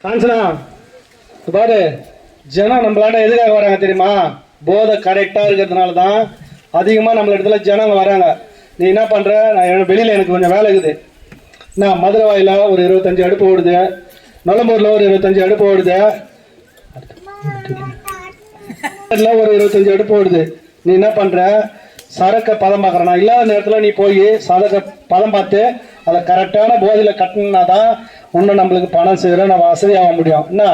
காஞ்சனா பாரு, ஜனம் நம்மளாட்ட எதுக்காக வராங்க தெரியுமா? போதை கரெக்டாக இருக்கிறதுனால தான் அதிகமாக நம்மள இடத்துல ஜனங்க வராங்க. நீ என்ன பண்ணுற? நான் வெளியில் எனக்கு கொஞ்சம் வேலை இருக்குது. நான் மதுரை வாயில் ஒரு 25 அடுப்பு ஓடுது, நலம்பூரில் ஒரு 25 அடுப்பு ஓடுது, ஒரு 25 அடுப்பு ஓடுது. நீ என்ன பண்ணுற? சரக்கை பதம் பார்க்குறேன். நான் இல்லாத நேரத்தில் நீ போய் சரக்கை பதம் பார்த்து அதை கரெக்டான போதையில் கட்டினா தான் இன்னும் நம்மளுக்கு பணம் செய்கிற நம்ம வசதியாக முடியும். என்ன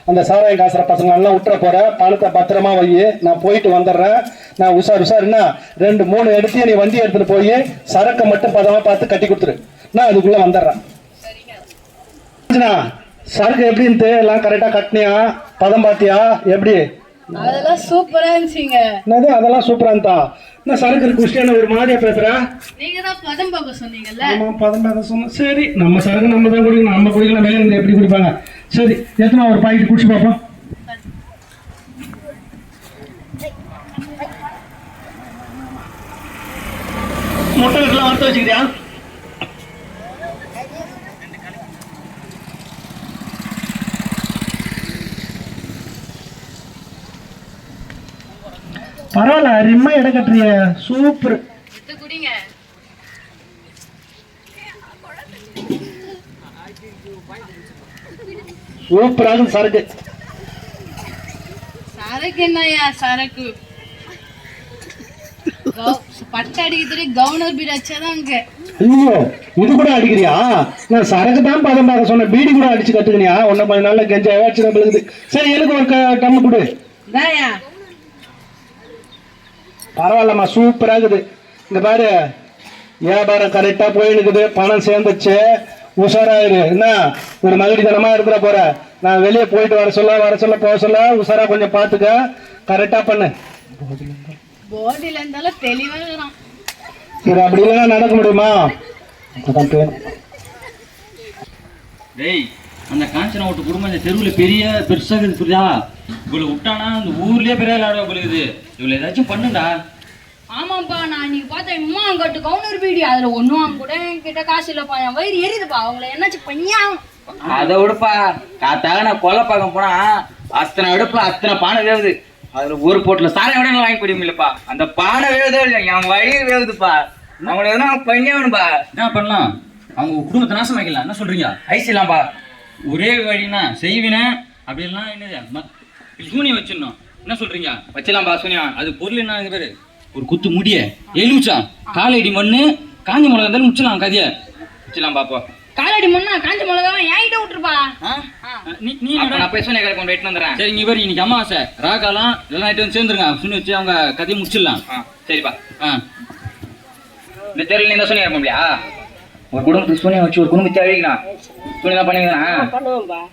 அந்த சாராயம் காசுற பசங்களெல்லாம் விட்டுற போகிற, பணத்தை பத்திரமா வை. நான் போயிட்டு வந்துடுறேன். நான் உஷார் என்ன 2-3 எடுத்து நீ வண்டி எடுத்துகிட்டு போய் சரக்கை மட்டும் பதமாக பார்த்து கட்டி கொடுத்துரு. நான் அதுக்குள்ளே வந்துடுறேன். சரக்கு எப்படின்ட்டு எல்லாம் கரெக்டாக கட்டினியா? பதம் பார்த்தியா? எப்படி? அதெல்லாம் சூப்பரா இருந்துச்சுங்க. என்னது அதெல்லாம் சூப்பரா இருந்தா? என்ன சரக்கு குஷ்டியான ஒரு மாதிரியா பேசுற? நீங்க தான் பதம் பார்க்க சொன்னீங்கல்ல. ஆமா, பதம் பார்க்க சொன்னோம். சரி, நம்ம சரக்கு நம்ம தான் குடிக்கணும். நம்ம குடிக்கலாம், வெளியே இருந்து எப்படி குடிப்பாங்க? சரி, எத்தனை ஒரு பாக்கெட் குடிச்சு பார்ப்போம். முட்டை வீட்டுலாம் வறுத்து வச்சுக்கிறியா? பரவாயில்ல, அருமை இடம் கட்டுறிய. சூப்பர். சூப்பராக சரக்கு. சரக்கு என்னையா சரக்கு? பட்டை அடிக்கிறது கவர்னர் பீர் அடிச்சாதான் அங்க. ஐயோ, இது கூட அடிக்கிறியா? நான் சரக்கு தான் பதம் பார்க்க சொன்னேன். பீடி கூட அடிச்சு கட்டுக்கினியா? ஒன்னும் 10 நாள்ல கெஞ்சா ஏதாச்சும் நம்மளுக்கு. சரி, எனக்கு ஒரு டம்மு கொடு. பரவாயில்லம்மா, சூப்பரா இருக்குது. இந்த பாரு, வியாபாரம் கரெக்டா போயினுக்குது, பணம் சேர்ந்துச்சு. உஷாராயிரு. என்ன ஒரு மகிழ்ச்சிதனமா இருக்கிற போற. நான் வெளியே போயிட்டு வர சொல்ல போக சொல்ல உஷாரா கொஞ்சம் பாத்துக்க. கரெக்டா பண்ணு. போதில இருந்தாலும் தெளிவா இருக்கான். சரி, அப்படி இல்லைன்னா நடக்க முடியுமா? டேய், அந்த காஞ்சனா ஓட்டு குடும்பம் இந்த தெருவில் பெருசாக இருக்குது, புரியுதா? இவளை விட்டானா அந்த ஊர்லயே பெரிய விளையாட போகுது. இவளை ஏதாச்சும் பண்ணுடா. ஆமாப்பா, நான் இன்னைக்கு பார்த்தேன் அம்மா அங்கிட்டு கவுனர் பீடி. அதுல ஒன்னும் அவங்க கூட என்கிட்ட காசு இல்லப்பா. என் வயிறு எரியுதுப்பா. அவங்கள என்னாச்சு பண்ணியா? அதை விடுப்பா. காத்தாக நான் கொல்லை பார்க்க போனா அத்தனை அடுப்புல அத்தனை பானை வேவுது. அதுல ஒரு போட்டுல சாரை விட வாங்கி குடியும் இல்லப்பா. அந்த பானை வேவுதோ இல்லை, என் வயிறு வேவுதுப்பா. அவங்கள எதுனா பண்ணியாகணும்பா. என்ன பண்ணலாம்? அவங்க குடும்பத்தை நாசம் வைக்கலாம். என்ன சொல்றீங்க? ஐசிலாம்பா. ஒரே வழினா செய்வின. அப்படி எல்லாம் என்னது சூனியம் வச்சிடணும். என்ன சொல்றீங்க? வச்சிடலாம்பா சூனியம். அது பொருள் என்ன பேரு? ஒரு குத்து முடிய எலுமிச்சா காலடி மண்ணு காஞ்ச மிளகா இருந்தாலும் முச்சலாம் கதைய வச்சிடலாம் பாப்பா. காலடி மண்ணா காஞ்ச மிளகா என்கிட்ட விட்டுருப்பா. நீ நான் போய் சூனிய கரை கொண்டு வெயிட்டு வந்துடுறேன். சரி, இங்க பேரு இன்னைக்கு அமாவாசை ராகாலாம் எல்லாம் நைட்டு வந்து சேர்ந்துருங்க. சுனி வச்சு அவங்க கதையை முடிச்சிடலாம். சரிப்பா. இந்த தெருவில் நீ தான் சூனியா இருக்க முடியா? ஒரு குடும்பத்துக்கு சூனியம் வச்சு ஒரு குடும்பத்தை அழிக்கலாம். சூனியம் பண்ணீங்கன்னா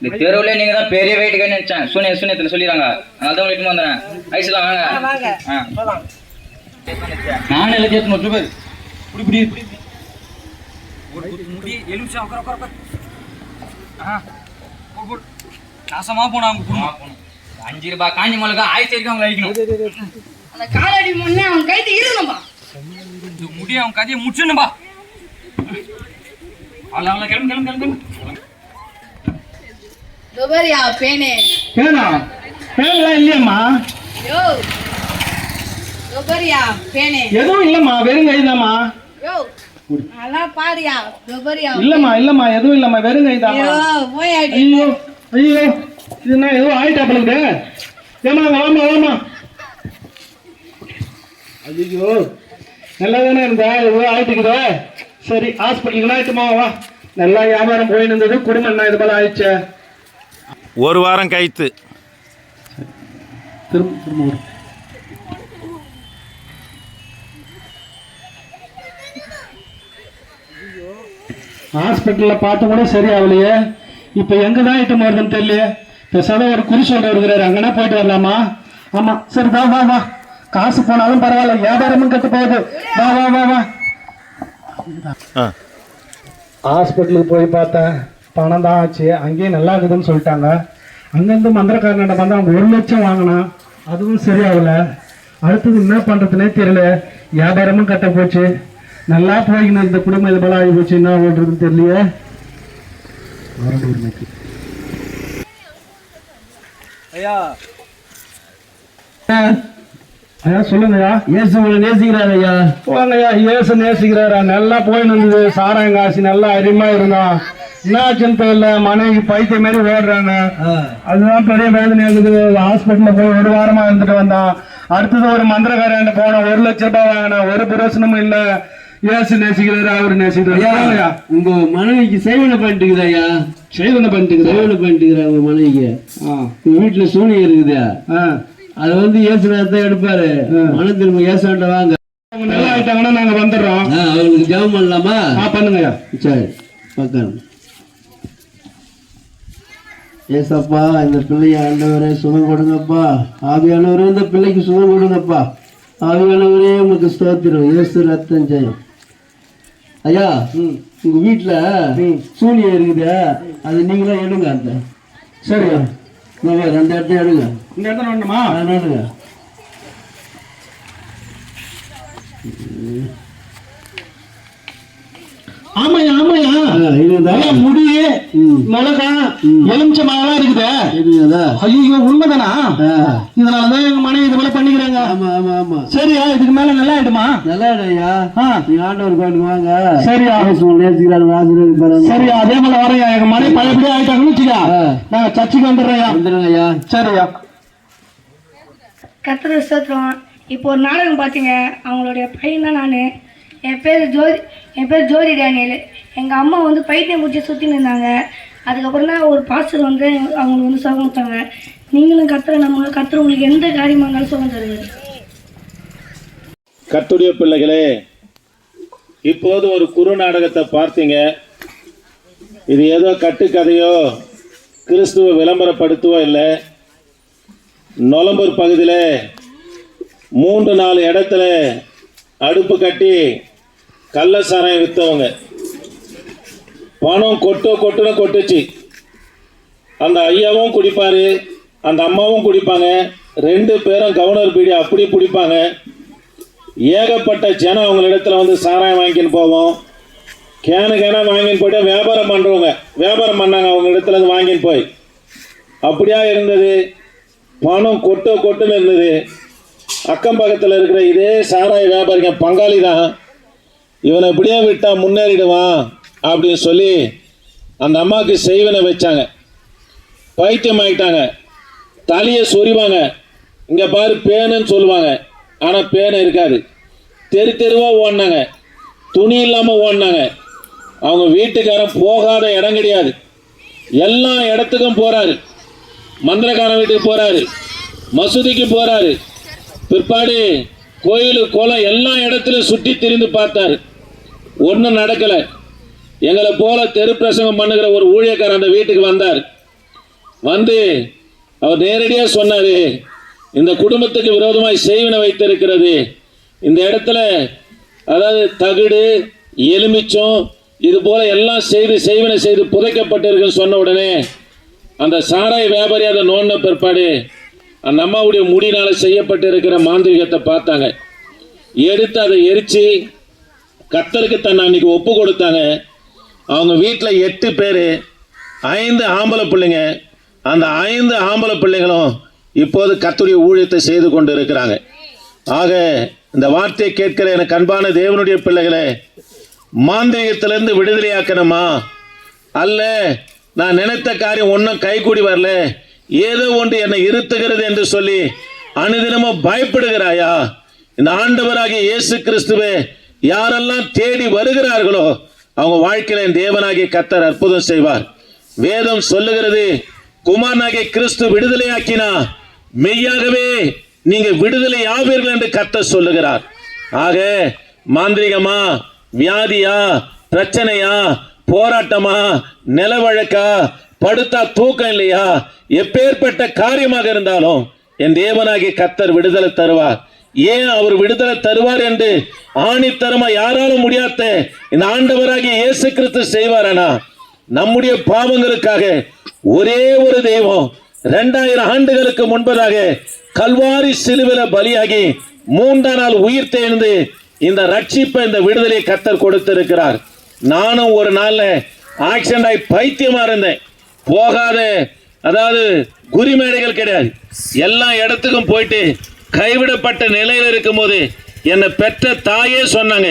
இந்த தெருவுல நீங்க தான் பெரிய வெயிட்டுக்கு நினைச்சேன். சூனியத்துல சொல்லிடுறாங்க. அதனால தான் வீட்டுக்கு வந்துடுறேன். ஐஸ்லாம் வாங்க. நானே எல்லாம் சேர்த்து நோட்டு பேர் புடி முடி எலுமிச்சா உட்கார நாசமா போனா அவங்க குடும்பம். 5 ரூபாய் காஞ்சி மிளகா ஆயிரத்தி அவங்க அழிக்கணும். அந்த காலடி முன்னே அவன் கைது இருக்கணும்பா. இந்த முடி அவன் கதையை முடிச்சுன்னுபா. அவளை கிளம்பு. துபரியா பேனே பேனெல்லாம் இல்லையம்மா. யோ துபரியா பேனே எதுவும் இல்லம்மா, வெறும் கைதாம்மா. யோ நல்லா பாரியா. துபரியா இல்லம்மா எதுவும் இல்லம்மா, வெறும் கைதாம்மா. ஐயோ இது என்ன ஏதோ ஆயிட்டாப்பலுக்கு. ஏமா வாமா. ஐயோ நல்லா தானே இருந்தா, எவ்வளோ ஆயிட்டுக்குதோ. சரி, ஹாஸ்பிட்டலுக்கு ஆயிட்டுமா வா. நல்லா வியாபாரம் போயின்னு இருந்தது, குடும்பம் என்ன இது போல ஆயிடுச்சு. 1 வாரம் கழித்து திரும்ப ஹாஸ்பிட்டலில் பார்த்து கூட சரி ஆகலையே. இப்போ எங்கே தான் ஐட்டம் வருதுன்னு தெரியல. பேசாத ஒரு குறி சொல்கிறவர் இருக்கிறாரு, அங்கன்னா போயிட்டு வரலாமா? ஆமாம், சரி வா. காசு போனாலும் பரவாயில்ல, வியாபாரமும் கெட்டு போகுது. வா. ஹாஸ்பிட்டலுக்கு போய் பார்த்தேன், பணம் தான் ஆச்சு. அங்கேயும் நல்லா இருக்குதுன்னு சொல்லிட்டாங்க. அங்கேருந்து மந்திரக்காரனிடம் வந்து அவங்க 1 லட்சம் வாங்கினான். அதுவும் சரியாகலை. அடுத்தது என்ன பண்ணுறதுனே தெரியல. வியாபாரமும் கட்ட போச்சு. நல்லா போய்கின்னு இந்த குடும்பம் இது போல ஆகி போச்சு. என்ன ஓடுறதுன்னு தெரியலையே. ஐயா ஐயா சொல்லுங்கய்யா. இயேசு உங்களை நேசிக்கிறார் ஐயா. போங்கய்யா, இயேசு நேசிக்கிறாரா? நல்லா போயின்னு இருந்தது, சாராயம் காசி நல்லா அருமையா இருந்தான். என்னாச்சுன்னு தெரியல, மனைவி பைத்தியம் மாதிரி ஓடுறாங்க. அதுதான் பெரிய வேதனை இருக்குது. ஹாஸ்பிட்டல்ல போய் 1 வாரமா இருந்துட்டு வந்தான். அடுத்தது ஒரு மந்திரக்காரன் போனோம், 1 லட்சம் ரூபாய் வாங்கினேன். ஒரு பிரச்சனமும் இல்ல. இயேசு நேசிக்கிறாரு, அவரு நேசிக்கிறாரு. உங்க மனைவிக்கு செய்வனை பண்ணிட்டு ஐயா. செய்வனை பண்ணிட்டு செய்வனை பண்ணிட்டு உங்க மனைவிக்கு. உங்க வீட்டுல சூனியம் இருக்குது. அது வந்து இயேசுநாதத்தை எடுப்பாரு. மன திரும்ப இயேசுண்ட வாங்க. அவங்க நல்லா ஆயிட்டாங்கன்னா நாங்க வந்துடுறோம். அவங்களுக்கு ஜெபம் பண்ணலாமா? பண்ணுங்கய்யா. சரி பக்கம். ஏசப்பா, இந்த பிள்ளைய ஆண்டவரே சுகம் கொடுங்கப்பா. ஆவியானவரே இந்த பிள்ளைக்கு சுகம் கொடுங்கப்பா. ஆவியானவரே உங்களுக்கு ஸ்தோத்திரம். இயேசு ரத்தம் ஜெயம். ஐயா, உங்க வீட்டுல சூனியம் இருக்குது. அது நீங்களா எடுங்க. அந்த சரி, 2 இடத்தையும் எடுங்க. இந்த இடத்துல வேணுமா? எடுங்க. ஆமாயா ஆமாயா. இதுதான் முடி, மிளகா, எலுமிச்ச மரம் இருக்குது. இதுதா. ஐயோ, உண்மைதானா? இதனாலதான் எங்க மனைவி இது போல பண்ணிக்கிறாங்க. ஆமா ஆமா ஆமா. சரியா, இதுக்கு மேல நல்லா ஆயிடுமா? நல்லா ஐயா. நீ ஆண்டவர் கோயிலுக்கு வாங்க. சரியா, நேசிக்கிறாரு, ஆசீர்வாதம். சரியா, அதே போல வரையா. எங்க மனைவி பழையபடியா ஆயிட்டாங்கன்னு வச்சுக்கா, நாங்க சர்ச்சுக்கு வந்துடுறோம். வந்துடுங்க ஐயா. சரியா. கத்திர ஸ்தோத்திரம். இப்போ ஒரு நாடகம் பார்த்தீங்க. அவங்களுடைய பையன் தான் நான். என் பேர் ஜோதி டேனியல். எங்கள் அம்மா வந்து பைத்தியம் பிடிச்சி சுற்றின்னு இருந்தாங்க. அதுக்கப்புறம் தான் ஒரு பாஸ்டர் வந்து அவங்களுக்கு வந்து சுகம் கொடுத்தாங்க. நீங்களும் கத்திர உங்களுக்கு எந்த காரியமாக இருந்தாலும் சுகம் தருவார். கர்த்தருடைய பிள்ளைகளே, இப்போது ஒரு குறு நாடகத்தை பார்த்தீங்க. இது ஏதோ கட்டுக்கதையோ கிறிஸ்துவ விளம்பரப்படுத்தவோ இல்லை. நொலம்பூர் பகுதியில் 3-4 இடத்துல அடுப்பு கட்டி கள்ள சாராயம் விற்றவங்க. பணம் கொட்டுன்னு கொட்டுச்சு. அந்த ஐயாவும் குடிப்பார், அந்த அம்மாவும் குடிப்பாங்க. 2 பேரும் கவர்னர் பீடி அப்படி பிடிப்பாங்க. ஏகப்பட்ட ஜனம் அவங்களிடத்துல வந்து சாராயம் வாங்கின்னு போவோம். கேனா வாங்கின்னு போய்ட்டு வியாபாரம் பண்ணுறவங்க வியாபாரம் பண்ணாங்க. அவங்க இடத்துல இருந்து வாங்கின்னு போய் அப்படியா இருந்தது. பணம் கொட்டுன்னு இருந்தது. அக்கம் பக்கத்தில் இருக்கிற இதே சாராய வியாபாரிங்க பங்காளி தான். இவனை எப்படியே விட்டா முன்னேறிடுவான் அப்படின்னு சொல்லி அந்த அம்மாவுக்கு செய்வனை வச்சாங்க. பைத்தியம் ஆகிட்டாங்க. தலையை சொறிவாங்க. இங்கே பாரு பேனுன்னு சொல்லுவாங்க. ஆனால் பேனை இருக்காது. தெருவாக ஓடினாங்க. துணி இல்லாமல் ஓடினாங்க. அவங்க வீட்டுக்காரன் போகாத இடம் கிடையாது. எல்லா இடத்துக்கும் போகிறாரு. மந்திரக்காரன் வீட்டுக்கு போகிறாரு, மசூதிக்கு போகிறாரு. பிற்பாடு கோயில் குளம் எல்லா இடத்துலையும் சுற்றி திரிந்து பார்த்தாரு. ஒன்றும் நடக்கலை. எங்களை போல தெரு பிரசங்கம் பண்ணுகிற ஒரு ஊழியக்காரர் அந்த வீட்டுக்கு வந்தார். வந்து அவர் நேரடியாக சொன்னார், இந்த குடும்பத்துக்கு விரோதமாய் செய்வினை வைத்திருக்கிறது. இந்த இடத்துல அதாவது தகுடு, எலுமிச்சம் இது போல எல்லாம் செய்வினை செய்து புதைக்கப்பட்டிருக்குன்னு சொன்ன உடனே அந்த சாராய வியாபாரி அதை நோண்ட பிற்பாடு அந்த அம்மாவுடைய முடினால செய்யப்பட்டு இருக்கிற மாந்திரிகத்தை பார்த்தாங்க. எடுத்து அதை எரித்து கர்த்தருக்கு தன்னை அன்னைக்கு ஒப்பு கொடுத்தாங்க. அவங்க வீட்டில் 8 பேர், 5 ஆம்பளை பிள்ளைங்க. அந்த 5 ஆம்பளை பிள்ளைகளும் இப்போது கர்த்தருடைய ஊழியத்தை செய்து கொண்டு இருக்கிறாங்க. ஆக இந்த வார்த்தையை கேட்கிற எனக்கு அன்பான தேவனுடைய பிள்ளைகளே, மாந்திரிகத்திலிருந்து விடுதலையாக்கணுமா? அல்ல, நான் நினைத்த காரியம் ஒன்றும் கைகூடி வரல, ஏதோ ஒன்று என்னை இருத்துகிறது என்று சொல்லி அனுதினமும் பயப்படுகிறாயா? இந்த ஆண்டவராகிய இயேசு கிறிஸ்துவே யாரெல்லாம் தேடி வருகிறார்களோ அவங்க வாழ்க்கையில தேவனாகிய கர்த்தர் அற்புதம் செய்வார். வேதம் சொல்லுகிறது, குமாரனாகிய கிறிஸ்து விடுதலையாக்கினா மெய்யாகவே நீங்க விடுதலை ஆவீர்கள் என்று கர்த்தர் சொல்லுகிறார். ஆக மாந்திரிகமா, வியாதியா, பிரச்சனையா, போராட்டமா, நில வழக்கா, படுத்தா தூக்கம் இல்லையா, எப்பேற்பட்ட காரியமாக இருந்தாலும் என் தேவனாகிய கர்த்தர் விடுதலை தருவார். ஏன் அவர் விடுதலை தருவார் என்று ஆணித்தரமா யாராலும் முடியாத இந்த ஆண்டவராகிய இயேசு கிறிஸ்து செய்வாரானா? நம்முடைய பாவங்களுக்காக ஒரே ஒரு தெய்வம் 2000 ஆண்டுகளுக்கு முன்பதாக கல்வாரி சிலுவையில பலியாகி 3ஆம் நாள் உயிர் தெழுந்து இந்த ரட்சிப்பை, இந்த விடுதலையை கர்த்தர் கொடுத்திருக்கிறார். நானும் ஒரு நாள்ல ஆக்சிடென்ட் ஆகி பைத்தியமா இருந்தேன். போகாத அதாவது குறிமேடைகள் கிடையாது. எல்லா இடத்துக்கும் போயிட்டு கைவிடப்பட்ட நிலையில் இருக்கும்போது என்னை பெற்ற தாயே சொன்னாங்க,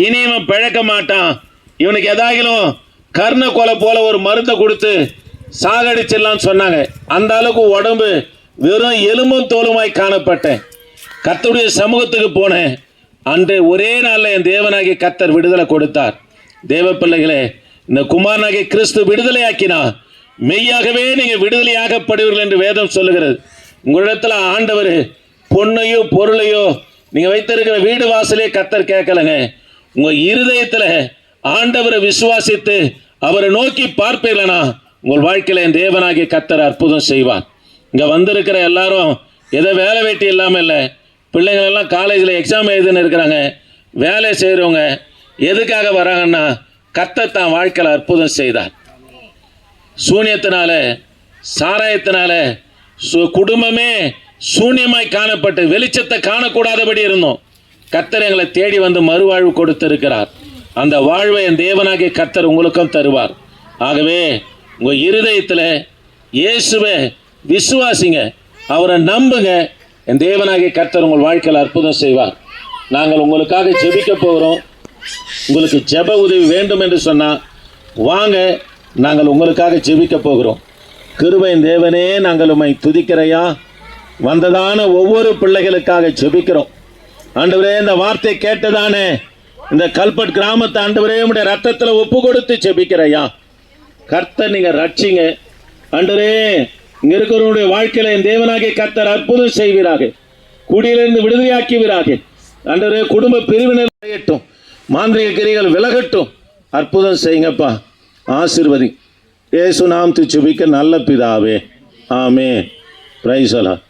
இனி இவன் பிழைக்க மாட்டான், இவனுக்கு எதாகிலும் கர்ண கொலை போல ஒரு மருந்தை கொடுத்து சாகடிச்சிடலான்னு சொன்னாங்க. அந்த அளவுக்கு உடம்பு வெறும் எலும்பும் தோலுமாய் காணப்பட்டேன். கர்த்தருடைய சமூகத்துக்கு போனேன். அன்று ஒரே நாளில் என் தேவனாகிய கர்த்தர் விடுதலை கொடுத்தார். தேவ பிள்ளைகளே, இந்த குமாரனாகிய கிறிஸ்து விடுதலையாக்கினா மெய்யாகவே நீங்கள் விடுதலையாகப்படுவீர்கள் என்று வேதம் சொல்லுகிறது. உங்களிடத்தில் ஆண்டவர் பொண்ணையோ பொருளையோ நீங்கள் வைத்திருக்கிற வீடு வாசலே கர்த்தர் கேட்கலங்க. உங்கள் இருதயத்தில் ஆண்டவரை விசுவாசித்து அவரை நோக்கி பார்ப்பீர்களா, உங்கள் வாழ்க்கையில் என் தேவனாகிய கர்த்தர் அற்புதம் செய்வார். இங்கே வந்திருக்கிற எல்லாரும் எதோ வேலை வெட்டி இல்லாமல் இல்லை. பிள்ளைங்கள் எல்லாம் காலேஜில் எக்ஸாம் எழுதுன்னு இருக்கிறாங்க. வேலை செய்கிறவங்க எதுக்காக வராங்கன்னா கர்த்தர் தான் வாழ்க்கையில் அற்புதம் செய்தார். சூனியத்தினால சாராயத்தினால குடும்பமே சூன்யமாய் காணப்பட்டு வெளிச்சத்தை காணக்கூடாதபடி இருந்தோம். கர்த்தர் எங்களை தேடி வந்து மறுவாழ்வு கொடுத்திருக்கிறார். அந்த வாழ்வை என் தேவனாகிய கர்த்தர் உங்களுக்கும் தருவார். ஆகவே உங்கள் இருதயத்தில் இயேசுவை விசுவாசிங்க, அவரை நம்புங்க. என் தேவனாகிய கர்த்தர் உங்கள் வாழ்க்கையில் அற்புதம் செய்வார். நாங்கள் உங்களுக்காக ஜெபிக்க போகிறோம். உங்களுக்கு ஜெப உதவி வேண்டும் என்று சொன்னால் வாங்க, நாங்கள் உங்களுக்காக ஜெபிக்க போகிறோம். கிருபையின் தேவனே, நாங்கள் உம்மை துதிக்கிறையா. வந்ததான ஒவ்வொரு பிள்ளைகளுக்காக ஜெபிக்கிறோம். ஆண்டவரே, இந்த வார்த்தை கேட்டதானே இந்த கல்பட் கிராமத்தை ஆண்டவரே உம்முடைய ரத்தத்தில் ஒப்பு கொடுத்து ஜெபிக்கிறையா. கர்த்தர் நீங்கள் ரட்சிங்க. ஆண்டவரே, இங்க இருக்கிறவருடைய வாழ்க்கையில என் தேவனாகிய கர்த்தர் அற்புதம் செய்வீராக. குடியிலிருந்து விடுதலையாக்குவீராக. ஆண்டவரே, குடும்ப பிரிவினர் விலகட்டும், மாந்திரிக கிரிகள் விலகட்டும். அற்புதம் செய்யுங்கப்பா, ஆசீர்வதி. இயேசு நாமத்தில் ஜெபிக்க நல்ல பிதாவே, ஆமென். பிரைஸ் அல்லாஹ்.